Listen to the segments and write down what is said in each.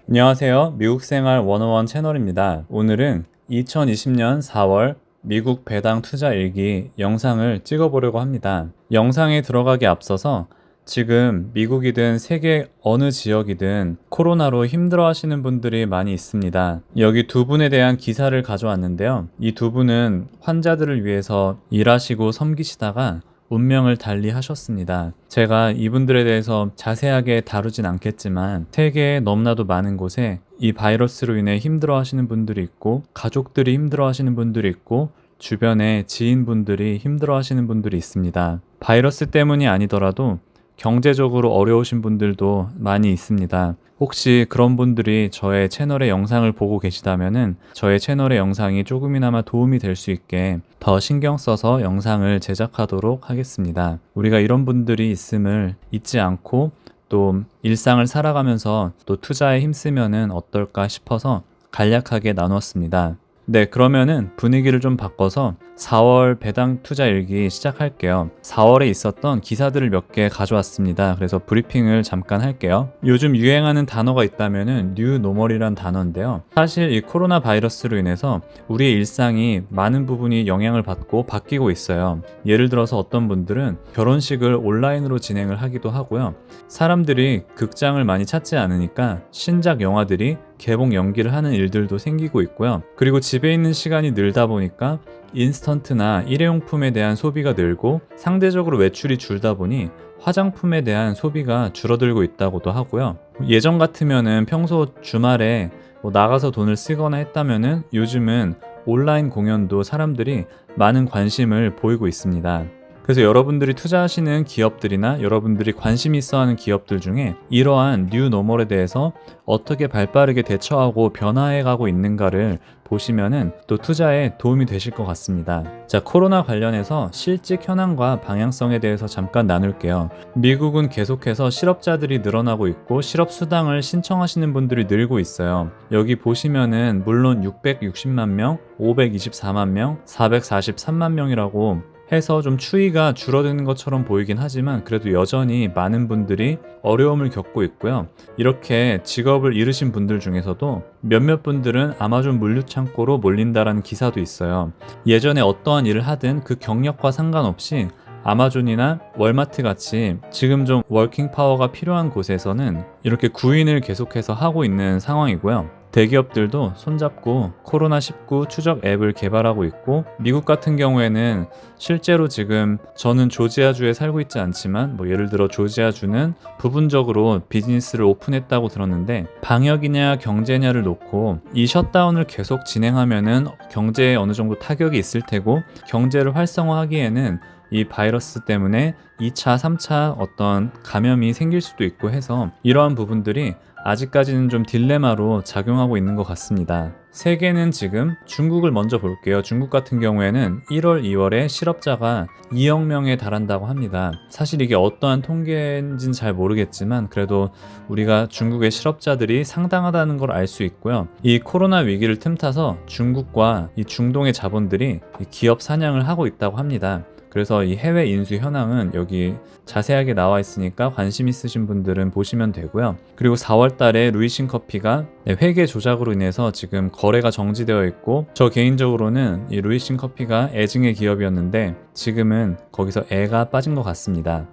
안녕하세요. 미국생활 101 채널입니다. 오늘은 2020년 4월 미국 배당 투자 일기 영상을 찍어보려고 합니다. 영상에 들어가기 앞서서 지금 미국이든 세계 어느 지역이든 코로나로 힘들어 하시는 분들이 많이 있습니다. 여기 두 분에 대한 기사를 가져왔는데요. 이 두 분은 환자들을 위해서 일하시고 섬기시다가 운명을 달리 하셨습니다. 제가 이분들에 대해서 자세하게 다루진 않겠지만 세계에 너무나도 많은 곳에 이 바이러스로 인해 힘들어 하시는 분들이 있고 가족들이 힘들어 하시는 분들이 있고 주변에 지인분들이 힘들어 하시는 분들이 있습니다. 바이러스 때문이 아니더라도 경제적으로 어려우신 분들도 많이 있습니다. 혹시 그런 분들이 저의 채널의 영상을 보고 계시다면은 저의 채널의 영상이 조금이나마 도움이 될 수 있게 더 신경 써서 영상을 제작하도록 하겠습니다. 우리가 이런 분들이 있음을 잊지 않고 또 일상을 살아가면서 또 투자에 힘쓰면은 어떨까 싶어서 간략하게 나눴습니다. 네, 그러면은 분위기를 좀 바꿔서 4월 배당 투자 일기 시작할게요. 4월에 있었던 기사들을 몇 개 가져왔습니다. 그래서 브리핑을 잠깐 할게요. 요즘 유행하는 단어가 있다면은 뉴 노멀이란 단어인데요. 사실 이 코로나 바이러스로 인해서 우리의 일상이 많은 부분이 영향을 받고 바뀌고 있어요. 예를 들어서 어떤 분들은 결혼식을 온라인으로 진행을 하기도 하고요. 사람들이 극장을 많이 찾지 않으니까 신작 영화들이 개봉 연기를 하는 일들도 생기고 있고요. 그리고 집에 있는 시간이 늘다 보니까 인스턴트나 일회용품에 대한 소비가 늘고 상대적으로 외출이 줄다 보니 화장품에 대한 소비가 줄어들고 있다고도 하고요. 예전 같으면은 평소 주말에 나가서 돈을 쓰거나 했다면은 요즘은 온라인 공연도 사람들이 많은 관심을 보이고 있습니다. 그래서 여러분들이 투자하시는 기업들이나 여러분들이 관심 있어 하는 기업들 중에 이러한 뉴 노멀에 대해서 어떻게 발빠르게 대처하고 변화해가고 있는가를 보시면은 또 투자에 도움이 되실 것 같습니다. 자, 코로나 관련해서 실직 현황과 방향성에 대해서 잠깐 나눌게요. 미국은 계속해서 실업자들이 늘어나고 있고 실업 수당을 신청하시는 분들이 늘고 있어요. 여기 보시면은 물론 660만 명, 524만 명, 443만 명이라고 해서 좀 추이가 줄어드는 것처럼 보이긴 하지만 그래도 여전히 많은 분들이 어려움을 겪고 있고요. 이렇게 직업을 잃으신 분들 중에서도 몇몇 분들은 아마존 물류창고로 몰린다라는 기사도 있어요. 예전에 어떠한 일을 하든 그 경력과 상관없이 아마존이나 월마트 같이 지금 좀 워킹 파워가 필요한 곳에서는 이렇게 구인을 계속해서 하고 있는 상황이고요. 대기업들도 손잡고 코로나19 추적 앱을 개발하고 있고 미국 같은 경우에는 실제로 지금 저는 조지아주에 살고 있지 않지만 예를 들어 조지아주는 부분적으로 비즈니스를 오픈했다고 들었는데 방역이냐 경제냐를 놓고 이 셧다운을 계속 진행하면은 경제에 어느 정도 타격이 있을 테고 경제를 활성화하기에는 이 바이러스 때문에 2차, 3차 어떤 감염이 생길 수도 있고 해서 이러한 부분들이 아직까지는 좀 딜레마로 작용하고 있는 것 같습니다. 세계는 지금 중국을 먼저 볼게요. 중국 같은 경우에는 1월, 2월에 실업자가 2억 명에 달한다고 합니다. 사실 이게 어떠한 통계인지는 잘 모르겠지만 그래도 우리가 중국의 실업자들이 상당하다는 걸 알 수 있고요. 이 코로나 위기를 틈타서 중국과 이 중동의 자본들이 기업 사냥을 하고 있다고 합니다. 그래서 이 해외 인수 현황은 여기 자세하게 나와 있으니까 관심 있으신 분들은 보시면 되고요. 그리고 4월 달에 루이신 커피가 회계 조작으로 인해서 지금 거래가 정지되어 있고 저 개인적으로는 이 루이신 커피가 애증의 기업이었는데 지금은 거기서 애가 빠진 것 같습니다.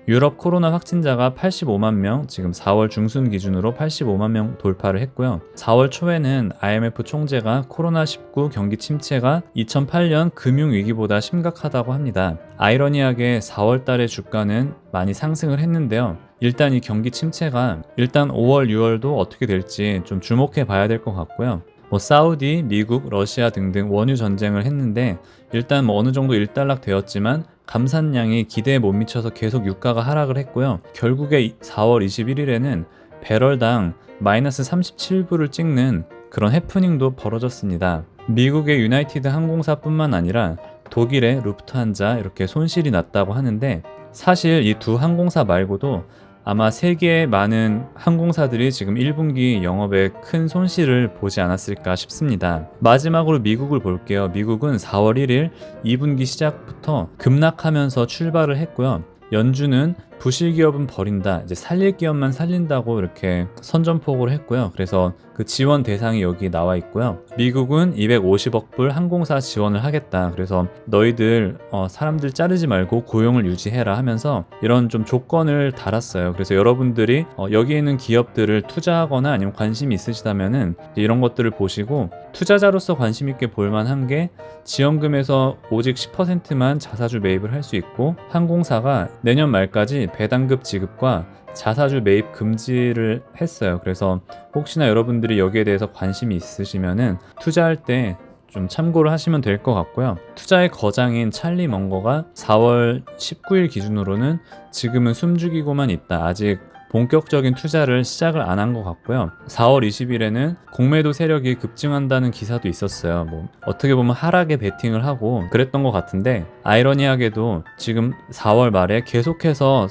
유럽 코로나 확진자가 85만 명, 지금 4월 중순 기준으로 85만 명 돌파를 했고요. 4월 초에는 IMF 총재가 코로나19 경기 침체가 2008년 금융위기보다 심각하다고 합니다. 아이러니하게 4월 달에 주가는 많이 상승을 했는데요. 일단 이 경기 침체가 일단 5월, 6월도 어떻게 될지 좀 주목해 봐야 될 것 같고요. 사우디, 미국, 러시아 등등 원유 전쟁을 했는데 일단 어느 정도 일단락 되었지만 감산량이 기대에 못 미쳐서 계속 유가가 하락을 했고요. 결국에 4월 21일에는 배럴당 마이너스 37불을 찍는 그런 해프닝도 벌어졌습니다. 미국의 유나이티드 항공사뿐만 아니라 독일의 루프트한자 이렇게 손실이 났다고 하는데 사실 이 두 항공사 말고도 아마 세계의 많은 항공사들이 지금 1분기 영업에 큰 손실을 보지 않았을까 싶습니다. 마지막으로 미국을 볼게요. 미국은 4월 1일 2분기 시작부터 급락하면서 출발을 했고요. 연준은 부실 기업은 버린다. 이제 살릴 기업만 살린다고 이렇게 선전포고를 했고요. 그래서 그 지원 대상이 여기 나와 있고요. 미국은 250억 불 항공사 지원을 하겠다. 그래서 너희들 사람들 자르지 말고 고용을 유지해라 하면서 이런 좀 조건을 달았어요. 그래서 여러분들이 여기에 있는 기업들을 투자하거나 아니면 관심이 있으시다면은 이런 것들을 보시고 투자자로서 관심 있게 볼 만한 게 지원금에서 오직 10%만 자사주 매입을 할 수 있고 항공사가 내년 말까지 배당급 지급과 자사주 매입 금지를 했어요. 그래서 혹시나 여러분들이 여기에 대해서 관심이 있으시면은 투자할 때 좀 참고를 하시면 될 것 같고요. 투자의 거장인 찰리 멍거가 4월 19일 기준으로는 지금은 숨죽이고만 있다. 아직 본격적인 투자를 시작을 안 한 것 같고요. 4월 20일에는 공매도 세력이 급증한다는 기사도 있었어요. 어떻게 보면 하락에 베팅을 하고 그랬던 것 같은데 아이러니하게도 지금 4월 말에 계속해서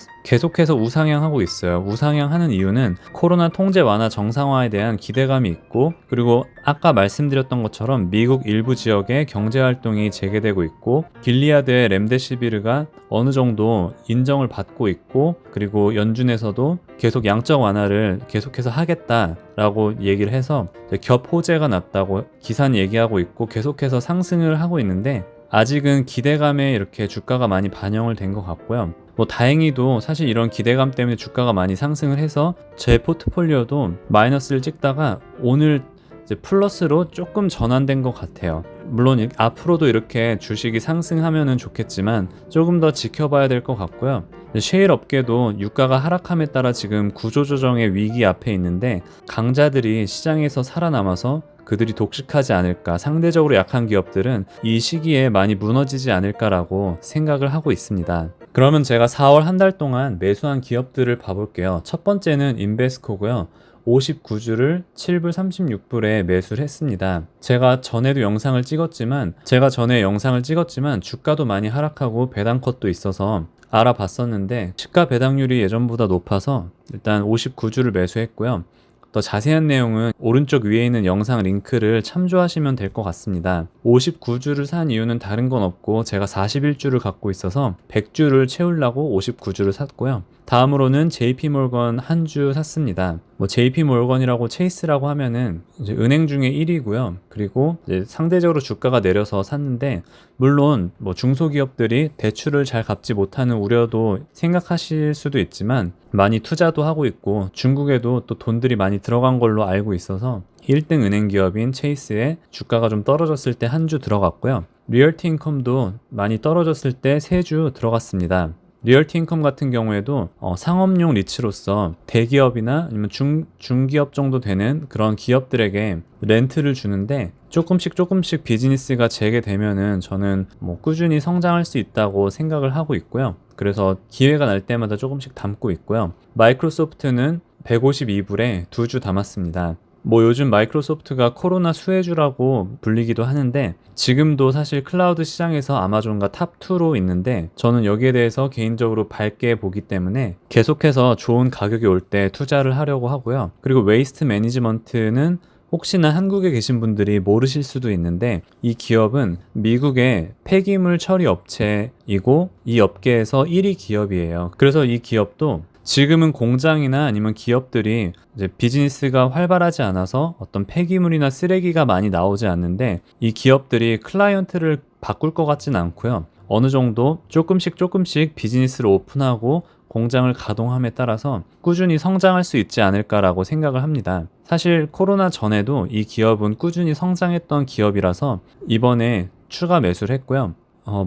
우상향하고 있어요. 우상향하는 이유는 코로나 통제 완화 정상화에 대한 기대감이 있고 그리고 아까 말씀드렸던 것처럼 미국 일부 지역에 경제활동이 재개되고 있고 길리아드의 렘데시비르가 어느 정도 인정을 받고 있고 그리고 연준에서도 계속 양적 완화를 계속해서 하겠다라고 얘기를 해서 겹 호재가 났다고 기사는 얘기하고 있고 계속해서 상승을 하고 있는데 아직은 기대감에 이렇게 주가가 많이 반영을 된 것 같고요. 다행히도 사실 이런 기대감 때문에 주가가 많이 상승을 해서 제 포트폴리오도 마이너스를 찍다가 오늘 이제 플러스로 조금 전환된 것 같아요. 물론 앞으로도 이렇게 주식이 상승하면은 좋겠지만 조금 더 지켜봐야 될 것 같고요. 셰일 업계도 유가가 하락함에 따라 지금 구조조정의 위기 앞에 있는데 강자들이 시장에서 살아남아서 그들이 독식하지 않을까, 상대적으로 약한 기업들은 이 시기에 많이 무너지지 않을까라고 생각을 하고 있습니다. 그러면 제가 4월 한 달 동안 매수한 기업들을 봐볼게요. 첫 번째는 인베스코고요. 59주를 7불 36불에 매수를 했습니다. 제가 전에 영상을 찍었지만 주가도 많이 하락하고 배당 컷도 있어서 알아봤었는데 시가 배당률이 예전보다 높아서 일단 59주를 매수했고요. 더 자세한 내용은 오른쪽 위에 있는 영상 링크를 참조하시면 될 것 같습니다. 59주를 산 이유는 다른 건 없고 제가 41주를 갖고 있어서 100주를 채우려고 59주를 샀고요. 다음으로는 JP모건 한 주 샀습니다. JP모건이라고 체이스라고 하면은 이제 은행 중에 1위고요. 그리고 이제 상대적으로 주가가 내려서 샀는데 물론 중소기업들이 대출을 잘 갚지 못하는 우려도 생각하실 수도 있지만 많이 투자도 하고 있고 중국에도 또 돈들이 많이 들어간 걸로 알고 있어서 1등 은행 기업인 체이스에 주가가 좀 떨어졌을 때 한 주 들어갔고요. 리얼티 인컴도 많이 떨어졌을 때 3주 들어갔습니다. 리얼티 인컴 같은 경우에도 상업용 리츠로서 대기업이나 아니면 중기업 정도 되는 그런 기업들에게 렌트를 주는데 조금씩 비즈니스가 재개되면은 저는 꾸준히 성장할 수 있다고 생각을 하고 있고요. 그래서 기회가 날 때마다 조금씩 담고 있고요. 마이크로소프트는 152불에 2주 담았습니다. 요즘 마이크로소프트가 코로나 수혜주라고 불리기도 하는데 지금도 사실 클라우드 시장에서 아마존과 탑2로 있는데 저는 여기에 대해서 개인적으로 밝게 보기 때문에 계속해서 좋은 가격이 올 때 투자를 하려고 하고요. 그리고 웨이스트 매니지먼트는 혹시나 한국에 계신 분들이 모르실 수도 있는데 이 기업은 미국의 폐기물 처리 업체이고 이 업계에서 1위 기업이에요. 그래서 이 기업도 지금은 공장이나 아니면 기업들이 이제 비즈니스가 활발하지 않아서 어떤 폐기물이나 쓰레기가 많이 나오지 않는데 이 기업들이 클라이언트를 바꿀 것 같진 않고요. 어느 정도 조금씩 비즈니스를 오픈하고 공장을 가동함에 따라서 꾸준히 성장할 수 있지 않을까라고 생각을 합니다. 사실 코로나 전에도 이 기업은 꾸준히 성장했던 기업이라서 이번에 추가 매수를 했고요.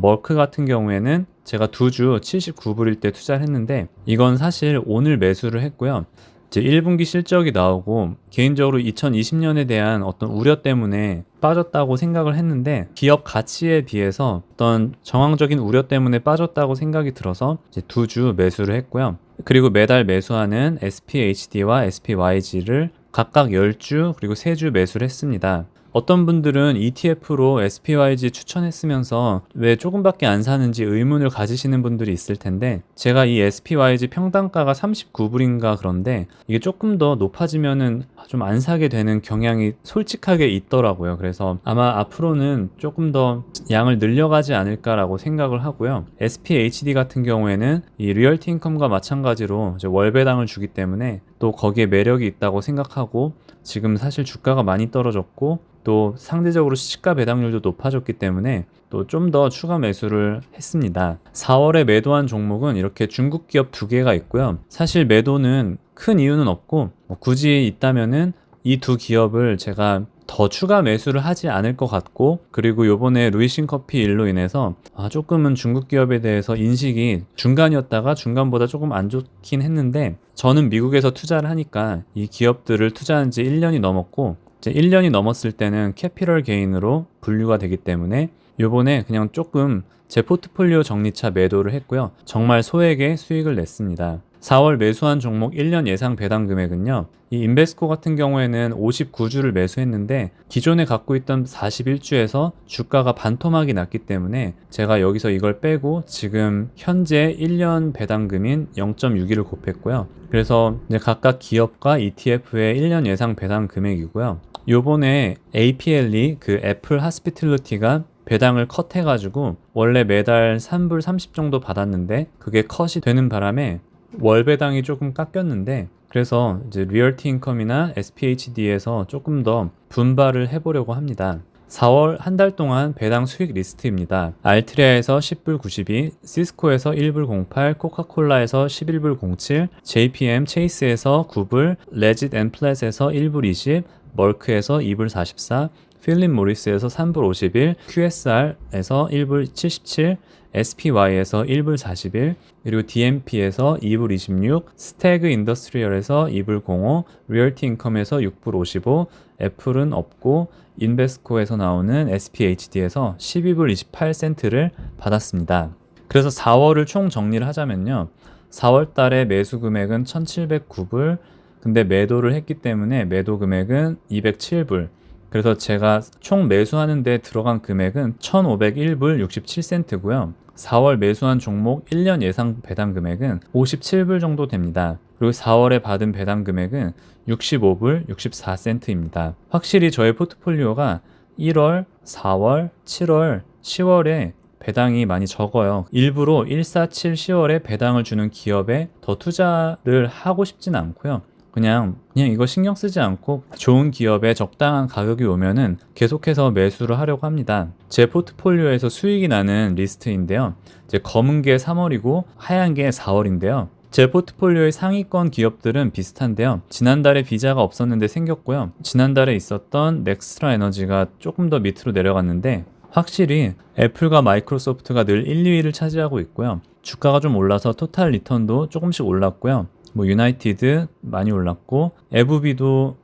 멀크 같은 경우에는 제가 2주 79불일 때 투자를 했는데 이건 사실 오늘 매수를 했고요. 이제 1분기 실적이 나오고 개인적으로 2020년에 대한 어떤 우려 때문에 빠졌다고 생각을 했는데 기업 가치에 비해서 어떤 정황적인 우려 때문에 빠졌다고 생각이 들어서 이제 2주 매수를 했고요. 그리고 매달 매수하는 SPHD와 SPYG를 각각 10주 그리고 3주 매수를 했습니다. 어떤 분들은 ETF로 SPYG 추천했으면서 왜 조금밖에 안 사는지 의문을 가지시는 분들이 있을 텐데, 제가 이 SPYG 평단가가 39불인가 그런데 이게 조금 더 높아지면은 좀 안 사게 되는 경향이 솔직하게 있더라고요. 그래서 아마 앞으로는 조금 더 양을 늘려가지 않을까라고 생각을 하고요. SPHD 같은 경우에는 이 리얼티 인컴과 마찬가지로 이제 월 배당을 주기 때문에 또 거기에 매력이 있다고 생각하고, 지금 사실 주가가 많이 떨어졌고 또 상대적으로 시가 배당률도 높아졌기 때문에 또 좀 더 추가 매수를 했습니다. 4월에 매도한 종목은 이렇게 중국 기업 2개가 있고요. 사실 매도는 큰 이유는 없고, 굳이 있다면은 이 두 기업을 제가 더 추가 매수를 하지 않을 것 같고, 그리고 요번에 루이싱 커피 일로 인해서 조금은 중국 기업에 대해서 인식이 중간이었다가 중간보다 조금 안 좋긴 했는데, 저는 미국에서 투자를 하니까 이 기업들을 투자한 지 1년이 넘었고, 이제 1년이 넘었을 때는 캐피럴 게인으로 분류가 되기 때문에 요번에 그냥 조금 제 포트폴리오 정리차 매도를 했고요. 정말 소액의 수익을 냈습니다. 4월 매수한 종목 1년 예상 배당 금액은요, 이 인베스코 같은 경우에는 59주를 매수했는데 기존에 갖고 있던 41주에서 주가가 반토막이 났기 때문에 제가 여기서 이걸 빼고 지금 현재 1년 배당금인 0.61을 곱했고요. 그래서 이제 각각 기업과 ETF의 1년 예상 배당 금액이고요. 요번에 APL이 그 애플 하스피틀리티가 배당을 컷해가지고 원래 매달 3불 30 정도 받았는데 그게 컷이 되는 바람에 월 배당이 조금 깎였는데, 그래서 이제 리얼티 인컴이나 SPHD에서 조금 더 분발을 해보려고 합니다. 4월 한 달 동안 배당 수익 리스트입니다. 알트리아에서 10불 92, 시스코에서 1불 08, 코카콜라에서 11불 07, JPM 체이스에서 9불, 레짓 앤 플랫에서 1불 20, 멀크에서 2불 44, 필립 모리스에서 3불 51, QSR에서 1불 77, SPY에서 1불 41, 그리고 DMP에서 2불 26, 스태그 인더스트리얼에서 2불 05, 리얼티 인컴에서 6불 55, 애플은 없고 인베스코에서 나오는 SPHD에서 12불 28센트를 받았습니다. 그래서 4월을 총 정리를 하자면요, 4월 달에 매수 금액은 1709불, 근데 매도를 했기 때문에 매도 금액은 207불, 그래서 제가 총 매수하는데 들어간 금액은 1501불 67센트고요. 4월 매수한 종목 1년 예상 배당 금액은 57불 정도 됩니다. 그리고 4월에 받은 배당 금액은 65불 64센트입니다. 확실히 저의 포트폴리오가 1월, 4월, 7월, 10월에 배당이 많이 적어요. 일부러 147, 10월에 배당을 주는 기업에 더 투자를 하고 싶진 않고요. 그냥 이거 신경 쓰지 않고 좋은 기업에 적당한 가격이 오면은 계속해서 매수를 하려고 합니다. 제 포트폴리오에서 수익이 나는 리스트인데요. 이제 검은 게 3월이고 하얀 게 4월인데요. 제 포트폴리오의 상위권 기업들은 비슷한데요. 지난달에 비자가 없었는데 생겼고요. 지난달에 있었던 넥스트라 에너지가 조금 더 밑으로 내려갔는데, 확실히 애플과 마이크로소프트가 늘 1, 2위를 차지하고 있고요. 주가가 좀 올라서 토탈 리턴도 조금씩 올랐고요. 유나이티드 많이 올랐고, 에브비도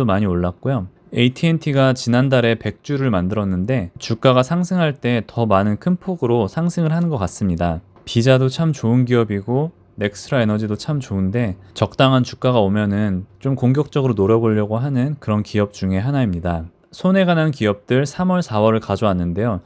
많이 올랐고요. AT&T가 지난달에 100주를 만들었는데 주가가 상승할 때 더 많은 큰 폭으로 상승을 하는 것 같습니다. 비자도 참 좋은 기업이고 넥스트라 에너지도 참 좋은데, 적당한 주가가 오면은 좀 공격적으로 노려보려고 하는 그런 기업 중에 하나입니다. 손해가 난 기업들 3월, 4월을 가져왔는데요.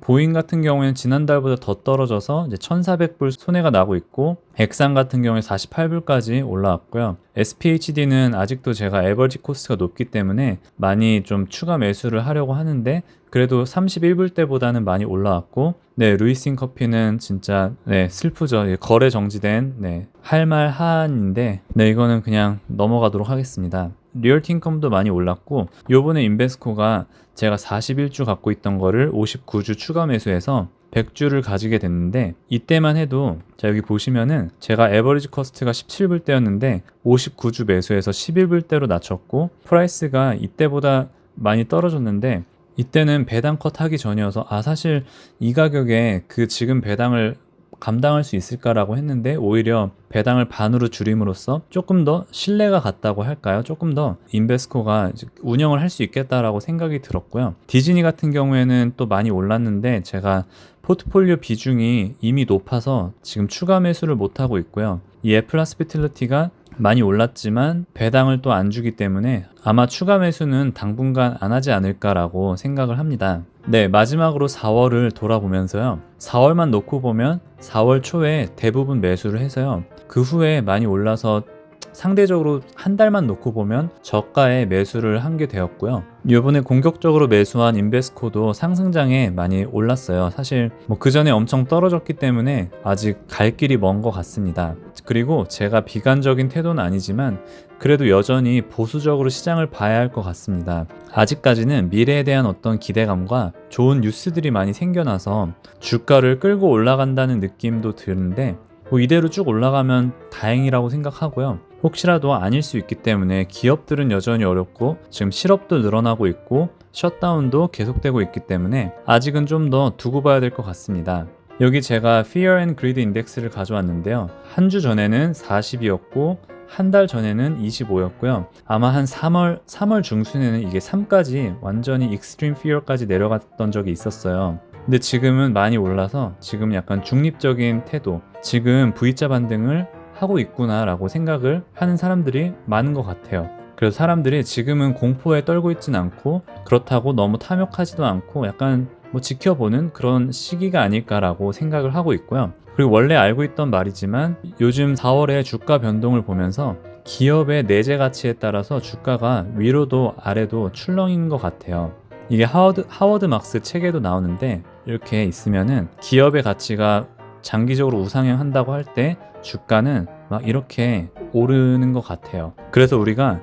보잉 같은 경우에는 지난달보다 더 떨어져서 이제 1,400불 손해가 나고 있고, 엑산 같은 경우에 48불까지 올라왔고요. SPHD는 아직도 제가 에버지 코스트가 높기 때문에 많이 좀 추가 매수를 하려고 하는데, 그래도 31불 때보다는 많이 올라왔고, 루이싱 커피는 진짜 슬프죠. 거래 정지된 할말 하한인데, 이거는 그냥 넘어가도록 하겠습니다. 리얼티 인컴도 많이 올랐고, 요번에 인베스코가 제가 41주 갖고 있던 거를 59주 추가 매수해서 100주를 가지게 됐는데, 이때만 해도 자 여기 보시면은 제가 에버리지 코스트가 17불대였는데 59주 매수해서 11불대로 낮췄고, 프라이스가 이때보다 많이 떨어졌는데 이때는 배당 컷 하기 전이어서 사실 이 가격에 그 지금 배당을 감당할 수 있을까라고 했는데, 오히려 배당을 반으로 줄임으로써 조금 더 신뢰가 갔다고 할까요? 조금 더 인베스코가 운영을 할 수 있겠다라고 생각이 들었고요. 디즈니 같은 경우에는 또 많이 올랐는데 제가 포트폴리오 비중이 이미 높아서 지금 추가 매수를 못하고 있고요. 이 애플 하스피틀리티가 많이 올랐지만 배당을 또 안 주기 때문에 아마 추가 매수는 당분간 안 하지 않을까라고 생각을 합니다. 네, 마지막으로 4월을 돌아보면서요. 4월만 놓고 보면 4월 초에 대부분 매수를 해서요. 그 후에 많이 올라서 상대적으로 한 달만 놓고 보면 저가에 매수를 한 게 되었고요. 이번에 공격적으로 매수한 인베스코도 상승장에 많이 올랐어요. 사실 뭐 그 전에 엄청 떨어졌기 때문에 아직 갈 길이 먼 것 같습니다. 그리고 제가 비관적인 태도는 아니지만 그래도 여전히 보수적으로 시장을 봐야 할 것 같습니다. 아직까지는 미래에 대한 어떤 기대감과 좋은 뉴스들이 많이 생겨나서 주가를 끌고 올라간다는 느낌도 드는데 뭐 이대로 쭉 올라가면 다행이라고 생각하고요. 혹시라도 아닐 수 있기 때문에 기업들은 여전히 어렵고 지금 실업도 늘어나고 있고 셧다운도 계속되고 있기 때문에 아직은 좀 더 두고 봐야 될 것 같습니다. 여기 제가 Fear and Greed 인덱스를 가져왔는데요. 한 주 전에는 40이었고 한 달 전에는 25였고요. 아마 한 3월 중순에는 이게 3까지 완전히 Extreme Fear까지 내려갔던 적이 있었어요. 근데 지금은 많이 올라서 지금 약간 중립적인 태도, 지금 V자 반등을 하고 있구나 라고 생각을 하는 사람들이 많은 것 같아요. 그래서 사람들이 지금은 공포에 떨고 있진 않고 그렇다고 너무 탐욕하지도 않고 약간 뭐 지켜보는 그런 시기가 아닐까라고 생각을 하고 있고요. 그리고 원래 알고 있던 말이지만 요즘 4월에 주가 변동을 보면서 기업의 내재 가치에 따라서 주가가 위로도 아래도 출렁인 것 같아요. 이게 하워드 막스 책에도 나오는데 이렇게 있으면은 기업의 가치가 장기적으로 우상향 한다고 할 때 주가는 막 이렇게 오르는 것 같아요. 그래서 우리가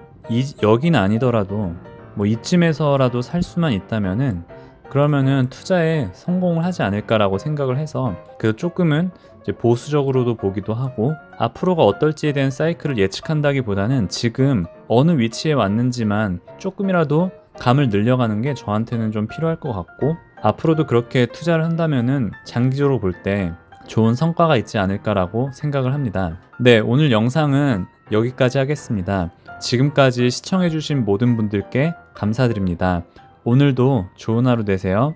여기는 아니더라도 뭐 이쯤에서라도 살 수만 있다면은 그러면은 투자에 성공을 하지 않을까라고 생각을 해서 그 조금은 이제 보수적으로도 보기도 하고 앞으로가 어떨지에 대한 사이클을 예측한다기보다는 지금 어느 위치에 왔는지만 조금이라도 감을 늘려가는 게 저한테는 좀 필요할 것 같고 앞으로도 그렇게 투자를 한다면은 장기적으로 볼 때 좋은 성과가 있지 않을까라고 생각을 합니다. 네, 오늘 영상은 여기까지 하겠습니다. 지금까지 시청해주신 모든 분들께 감사드립니다. 오늘도 좋은 하루 되세요.